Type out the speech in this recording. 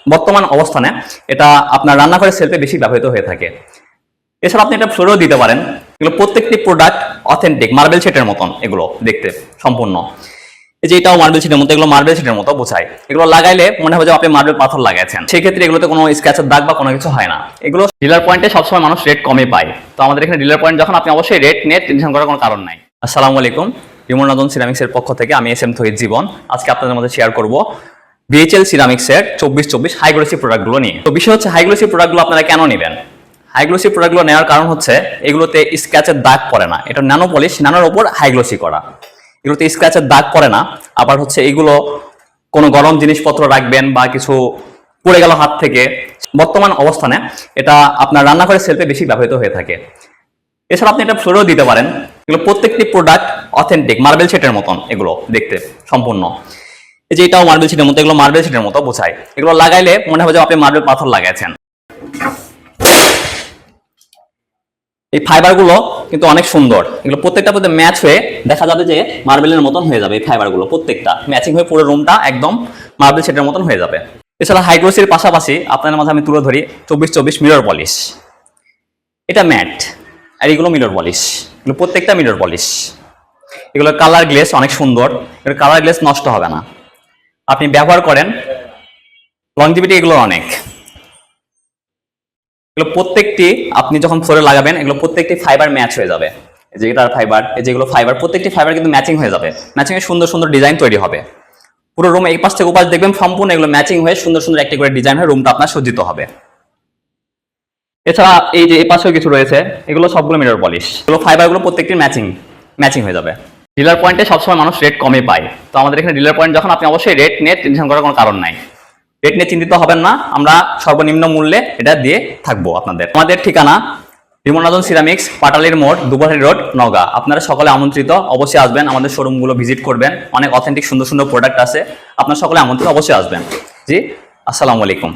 বর্তমান অবস্থানে এটা আপনার রান্নাঘরের সেলফে বেশি ব্যবহৃত হয়ে থাকে। এছাড়া আপনি এটা ফ্লোরেও দিতে পারেন। এগুলো প্রত্যেকটি প্রোডাক্ট অথেন্টিক মার্বেল শেটের মতন, এগুলো দেখতে সম্পূর্ণ। এই যে এটাও মার্বেল শেটের মতো, এগুলো মার্বেল শেটের মতো বোঝায়। এগুলো লাগাইলে মনে হবে যে আপনি মার্বেল পাথর লাগাইছেন। সেক্ষেত্রে এগুলোতে কোনো স্ক্র্যাচের দাগ বা কোনো কিছু হয় না। এগুলো ডিলার পয়েন্টে সবসময় মানুষ রেট কমে পায়। তো আমাদের এখানে ডিলার পয়েন্ট যখন, আপনি অবশ্যই রেট নিয়ে টেনশন করার কোনো কারণ নাই। আসসালামু আলাইকুম, রিমন নাদন সিরামিক্সের পক্ষ থেকে আমি এস এম তহিদ জীবন। আজকে আপনাদের মধ্যে শেয়ার করব বিএইচএল সিরামিক্সের 2424 হাই গ্লোসি প্রোডাক্টগুলো নিয়ে। তো বিষয় হচ্ছে হাই গ্লোসি প্রোডাক্টগুলো আপনারা কেন নেবেন। হাই গ্লোসি প্রোডাক্টগুলো নেওয়ার কারণ হচ্ছে এগুলোতে স্ক্র্যাচের দাগ পড়ে না। এটা ন্যানো পলিশ, ন্যানোর উপর হাই গ্লোসি করা। এগুলোতে স্ক্র্যাচের দাগ পড়ে না। আবার হচ্ছে এগুলো কোনো গরম জিনিসপত্র রাখবেন বা কিছু পড়ে গেল হাত থেকে, বর্তমান অবস্থানে এটা আপনার রান্নাঘরের সেলফে বেশি ব্যবহৃত হয়ে থাকে। এছাড়া আপনি এটা ফ্লোরেও দিতে পারেন। এগুলো প্রত্যেকটি প্রোডাক্ট অথেন্টিক মার্বেল শেটের মতন, এগুলো দেখতে সম্পূর্ণ। এই যে এটাও মার্বেল শেটের মতো, এগুলো মার্বেল শেটের মতো বোঝায়। এগুলো লাগাইলে মনে হবে যে আপনি মার্বেল পাথর লাগাইছেন। এই ফাইবারগুলো কিন্তু অনেক সুন্দর। এগুলো প্রত্যেকটা মধ্যে ম্যাচ হয়ে দেখা যাবে যে মার্বেলের মতন হয়ে যাবে। এই ফাইবারগুলো প্রত্যেকটা ম্যাচিং হয়ে পুরো রুমটা একদম মার্বেল শেটের মতন হয়ে যাবে। এছাড়া হাই গ্লোসির পাশাপাশি আপনাদের মাঝে আমি তুলে ধরি 2424 মিরর পলিশ। এটা ম্যাট আর এগুলো মিরর পলিশ। এগুলো প্রত্যেকটা মিরর পলিশ। এগুলো কালার গ্লেস অনেক সুন্দর। এগুলো কালার গ্লেস নষ্ট হবে না। আপনি ব্যবহার করেন, লংজিভিটি এগুলো অনেক। এগুলো প্রত্যেকটি আপনি যখন ফ্লোরে লাগাবেন, এগুলো প্রত্যেকটি ফাইবার ম্যাচ হয়ে যাবে। এই যে এটার ফাইবার, এই যেগুলো ফাইবার, প্রত্যেকটি ফাইবার কিন্তু ম্যাচিং হয়ে যাবে। ম্যাচিং এ সুন্দর সুন্দর ডিজাইন তৈরি হবে। পুরো রুমে এই পাশ থেকে ওপাশ দেখবেন সম্পূর্ণ এগুলো ম্যাচিং হয়ে সুন্দর সুন্দর একটি করে ডিজাইন হয়ে রুমটা আপনার সজ্জিত হবে। এছাড়া এই যে এই পাশেও কিছু রয়েছে, এগুলো সবগুলো মিরর পলিশ। এগুলো ফাইবারগুলো প্রত্যেকটি ম্যাচিং হয়ে যাবে। ডিলার পয়েন্টে সবসময় মানুষ রেট কমে পায়। তো আমাদের এখানে ডিলার পয়েন্ট যখন, আপনি অবশ্যই রেট নিয়ে টেনশন করার কোনো কারণ নাই। রেট নিয়ে চিন্তিত হবেন না, আমরা সর্বনিম্ন মূল্যে এটা দিয়ে থাকবো আপনাদের। আমাদের ঠিকানা রিমন নাদন সিরামিক্স, পাটালির মোড়, দুবরাহাটি রোড, নওগাঁ। আপনারা সকলে আমন্ত্রিত, অবশ্যই আসবেন, আমাদের শোরুমগুলো ভিজিট করবেন। অনেক অথেন্টিক সুন্দর সুন্দর প্রোডাক্ট আছে, আপনারা সকলে আমন্ত্রিত, অবশ্যই আসবেন। জি, আসসালামু আলাইকুম।